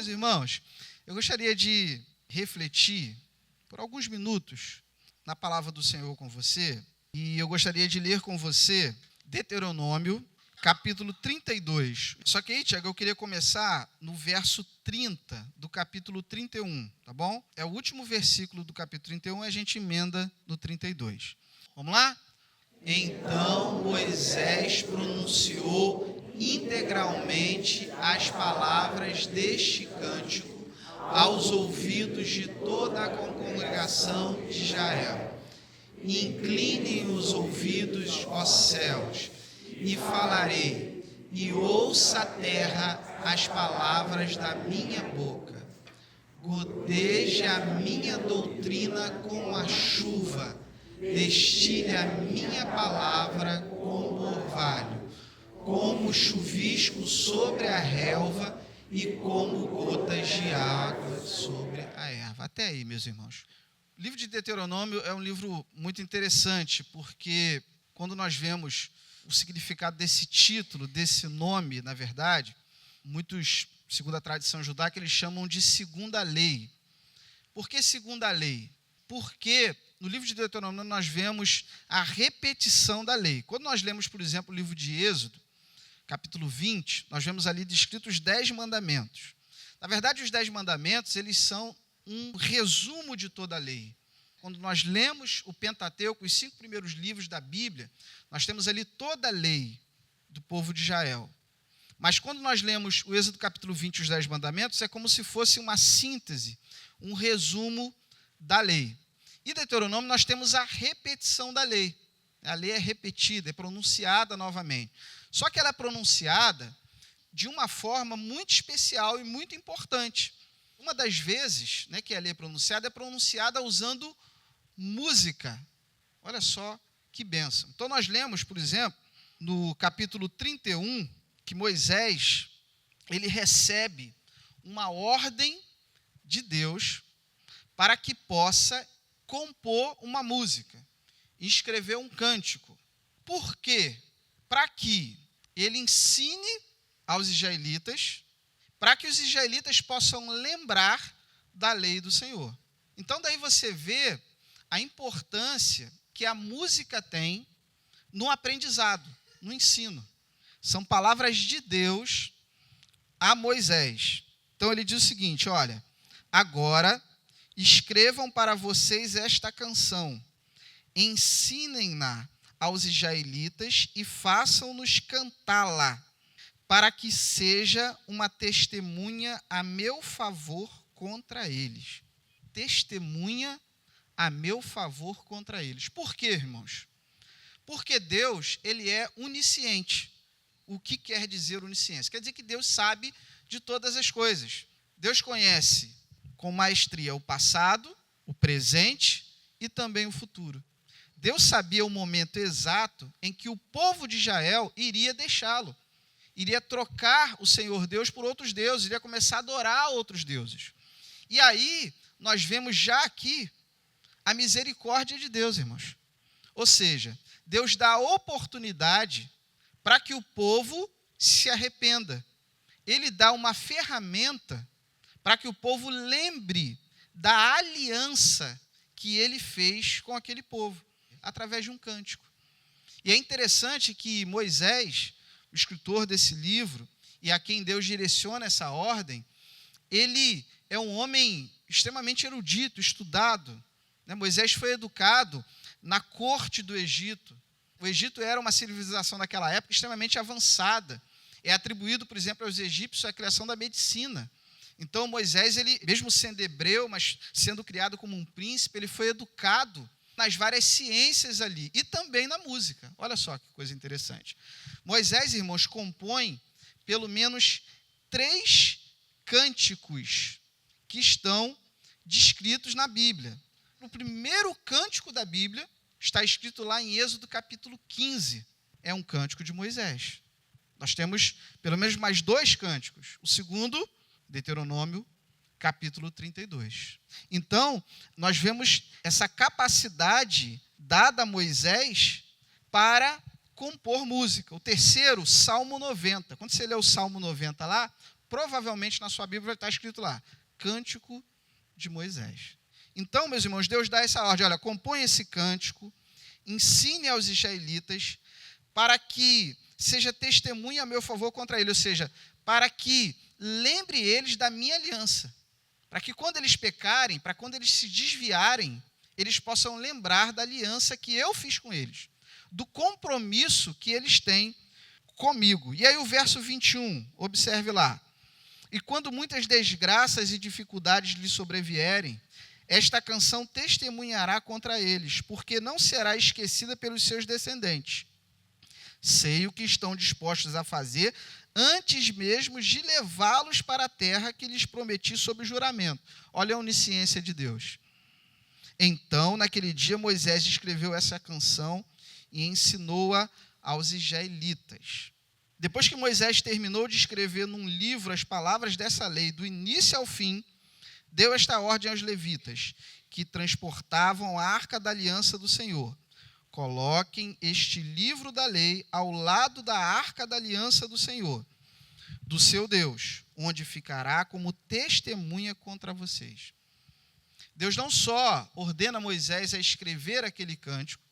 Meus irmãos, eu gostaria de refletir por alguns minutos na palavra do Senhor com você, e eu gostaria de ler com você Deuteronômio, capítulo 32. Só que aí, Tiago, eu queria começar no verso 30 do capítulo 31, tá bom? É o último versículo do capítulo 31 e a gente emenda no 32. Vamos lá? Então Moisés pronunciou integralmente as palavras deste cântico aos ouvidos de toda a congregação de Israel. Inclinem os ouvidos, ó céus, e falarei, e ouça a terra as palavras da minha boca. Goteje a minha doutrina como a chuva, destile a minha palavra como orvalho, como chuvisco sobre a relva e como gotas de água sobre a erva. Até aí, meus irmãos. O livro de Deuteronômio é um livro muito interessante, porque quando nós vemos o significado desse título, desse nome, na verdade, muitos, segundo a tradição judaica, eles chamam de segunda lei. Por que segunda lei? Porque no livro de Deuteronômio nós vemos a repetição da lei. Quando nós lemos, por exemplo, o livro de Êxodo, capítulo 20, nós vemos ali descritos os 10 mandamentos. Na verdade, os 10 mandamentos, eles são um resumo de toda a lei. Quando nós lemos o Pentateuco, os 5 primeiros livros da Bíblia, nós temos ali toda a lei do povo de Israel. Mas quando nós lemos o Êxodo capítulo 20, os 10 mandamentos, é como se fosse uma síntese, um resumo da lei. E Deuteronômio nós temos a repetição da lei. A lei é repetida, é pronunciada novamente. Só que ela é pronunciada de uma forma muito especial e muito importante. Uma das vezes, que a lei é pronunciada usando música. Olha só que bênção. Então nós lemos, por exemplo, no capítulo 31, que Moisés, ele recebe uma ordem de Deus para que possa compor uma música, escrever um cântico. Por quê? Para que ele ensine aos israelitas, para que os israelitas possam lembrar da lei do Senhor. Então, daí você vê a importância que a música tem no aprendizado, no ensino. São palavras de Deus a Moisés. Então, ele diz o seguinte, olha, agora escrevam para vocês esta canção, ensinem-na aos israelitas e façam-nos cantá-la, para que seja uma testemunha a meu favor contra eles. Testemunha a meu favor contra eles. Por quê, irmãos? Porque Deus, ele é onisciente. O que quer dizer onisciência? Quer dizer que Deus sabe de todas as coisas. Deus conhece com maestria o passado, o presente e também o futuro. Deus sabia o momento exato em que o povo de Israel iria deixá-lo. Iria trocar o Senhor Deus por outros deuses, iria começar a adorar outros deuses. E aí, nós vemos já aqui a misericórdia de Deus, irmãos. Ou seja, Deus dá a oportunidade para que o povo se arrependa. Ele dá uma ferramenta para que o povo lembre da aliança que ele fez com aquele povo, através de um cântico. E é interessante que Moisés, o escritor desse livro, e a quem Deus direciona essa ordem, ele é um homem extremamente erudito, estudado. Moisés foi educado na corte do Egito. O Egito era uma civilização naquela época extremamente avançada. É atribuído, por exemplo, aos egípcios a criação da medicina. Então, Moisés, ele, mesmo sendo hebreu, mas sendo criado como um príncipe, ele foi educado nas várias ciências ali e também na música. Olha só que coisa interessante. Moisés, irmãos, compõe pelo menos 3 cânticos que estão descritos na Bíblia. O primeiro cântico da Bíblia está escrito lá em Êxodo capítulo 15. É um cântico de Moisés. Nós temos pelo menos mais 2 cânticos. O segundo, Deuteronômio, capítulo 32. Então, nós vemos essa capacidade dada a Moisés para compor música. O terceiro, Salmo 90. Quando você lê o Salmo 90 lá, provavelmente na sua Bíblia vai estar escrito lá, Cântico de Moisés. Então, meus irmãos, Deus dá essa ordem, olha, compõe esse cântico, ensine aos israelitas, para que seja testemunha a meu favor contra ele, ou seja, para que lembre eles da minha aliança, para que quando eles pecarem, para quando eles se desviarem, eles possam lembrar da aliança que eu fiz com eles, do compromisso que eles têm comigo. E aí o verso 21, observe lá. E quando muitas desgraças e dificuldades lhe sobrevierem, esta canção testemunhará contra eles, porque não será esquecida pelos seus descendentes. Sei o que estão dispostos a fazer, antes mesmo de levá-los para a terra que lhes prometi sob juramento. Olha a onisciência de Deus. Então, naquele dia, Moisés escreveu essa canção e ensinou-a aos israelitas. Depois que Moisés terminou de escrever num livro as palavras dessa lei, do início ao fim, deu esta ordem aos levitas, que transportavam a arca da aliança do Senhor. Coloquem este livro da lei ao lado da arca da aliança do Senhor, do seu Deus, onde ficará como testemunha contra vocês. Deus não só ordena Moisés a escrever aquele cântico,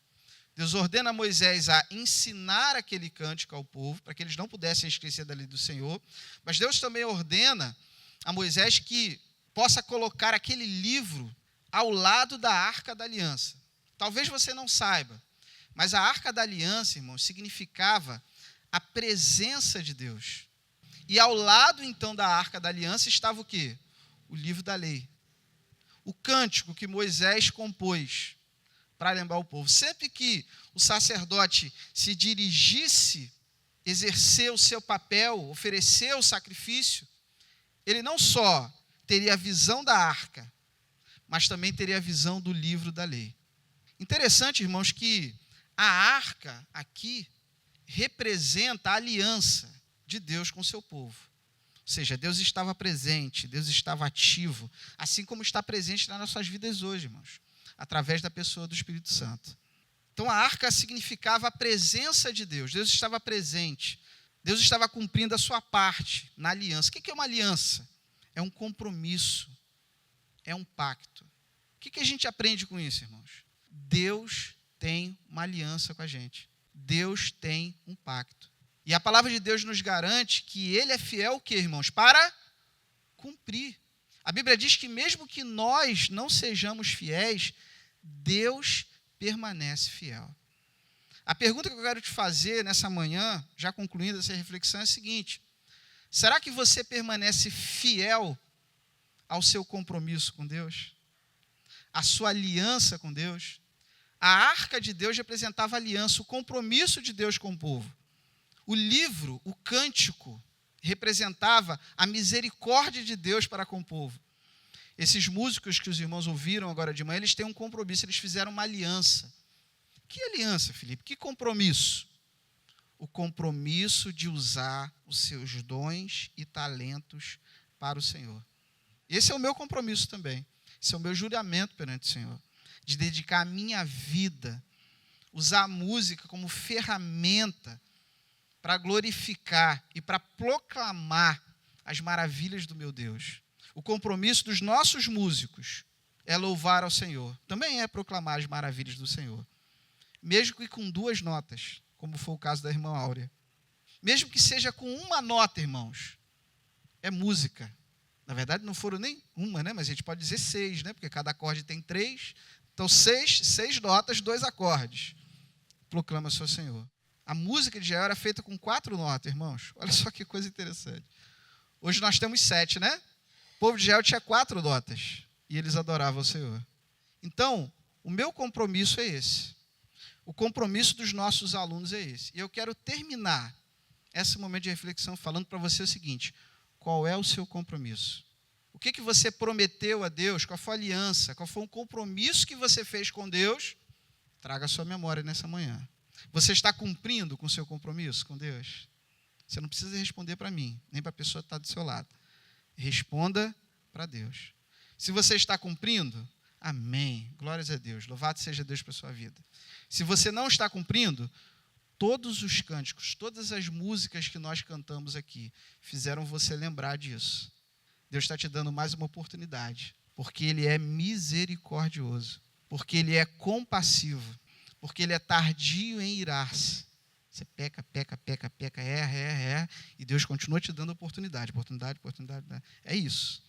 Deus ordena Moisés a ensinar aquele cântico ao povo, para que eles não pudessem esquecer da lei do Senhor, mas Deus também ordena a Moisés que possa colocar aquele livro ao lado da arca da aliança. Talvez você não saiba, mas a arca da aliança, irmãos, significava a presença de Deus. E ao lado, então, da arca da aliança estava o quê? O livro da lei. O cântico que Moisés compôs para lembrar o povo. Sempre que o sacerdote se dirigisse, exercer o seu papel, oferecer o sacrifício, ele não só teria a visão da arca, mas também teria a visão do livro da lei. Interessante, irmãos, que a arca aqui representa a aliança de Deus com o seu povo. Ou seja, Deus estava presente, Deus estava ativo, assim como está presente nas nossas vidas hoje, irmãos, através da pessoa do Espírito Santo. Então a arca significava a presença de Deus, Deus estava presente, Deus estava cumprindo a sua parte na aliança. O que é uma aliança? É um compromisso, é um pacto. O que a gente aprende com isso, irmãos? Deus tem uma aliança com a gente. Deus tem um pacto. E a palavra de Deus nos garante que Ele é fiel o quê, irmãos? Para cumprir. A Bíblia diz que mesmo que nós não sejamos fiéis, Deus permanece fiel. A pergunta que eu quero te fazer nessa manhã, já concluindo essa reflexão, é a seguinte: será que você permanece fiel ao seu compromisso com Deus? À sua aliança com Deus? A arca de Deus representava a aliança, o compromisso de Deus com o povo. O livro, o cântico, representava a misericórdia de Deus para com o povo. Esses músicos que os irmãos ouviram agora de manhã, eles têm um compromisso, eles fizeram uma aliança. Que aliança, Felipe? Que compromisso? O compromisso de usar os seus dons e talentos para o Senhor. Esse é o meu compromisso também. Esse é o meu juramento perante o Senhor. De dedicar a minha vida, usar a música como ferramenta para glorificar e para proclamar as maravilhas do meu Deus. O compromisso dos nossos músicos é louvar ao Senhor. Também é proclamar as maravilhas do Senhor. Mesmo que com 2 notas, como foi o caso da irmã Áurea. Mesmo que seja com 1 nota, irmãos. É música. Na verdade, não foram nem uma, né? Mas a gente pode dizer 6, né? Porque cada acorde tem 3. Então, 6 notas, 2 acordes. Proclama o seu Senhor. A música de Israel era feita com 4 notas, irmãos. Olha só que coisa interessante. Hoje nós temos 7, né? O povo de Israel tinha 4 notas. E eles adoravam o Senhor. Então, o meu compromisso é esse. O compromisso dos nossos alunos é esse. E eu quero terminar esse momento de reflexão falando para você o seguinte: qual é o seu compromisso? O que você prometeu a Deus? Qual foi a aliança? Qual foi o compromisso que você fez com Deus? Traga a sua memória nessa manhã. Você está cumprindo com o seu compromisso com Deus? Você não precisa responder para mim, nem para a pessoa que está do seu lado. Responda para Deus. Se você está cumprindo, amém. Glórias a Deus. Louvado seja Deus pela sua vida. Se você não está cumprindo, todos os cânticos, todas as músicas que nós cantamos aqui, fizeram você lembrar disso. Deus está te dando mais uma oportunidade, porque Ele é misericordioso, porque Ele é compassivo, porque Ele é tardio em irar-se. Você peca, erra, e Deus continua te dando oportunidade. É isso.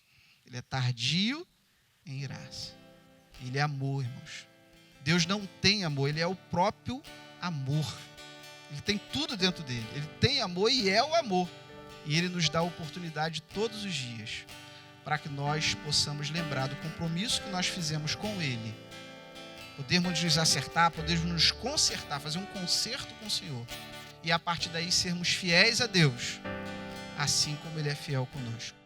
Ele é tardio em irar-se. Ele é amor, irmãos. Deus não tem amor, Ele é o próprio amor. Ele tem tudo dentro dele. Ele tem amor e é o amor. E Ele nos dá a oportunidade todos os dias para que nós possamos lembrar do compromisso que nós fizemos com Ele. Podermos nos acertar, podermos nos consertar, fazer um concerto com o Senhor. E a partir daí sermos fiéis a Deus, assim como Ele é fiel conosco.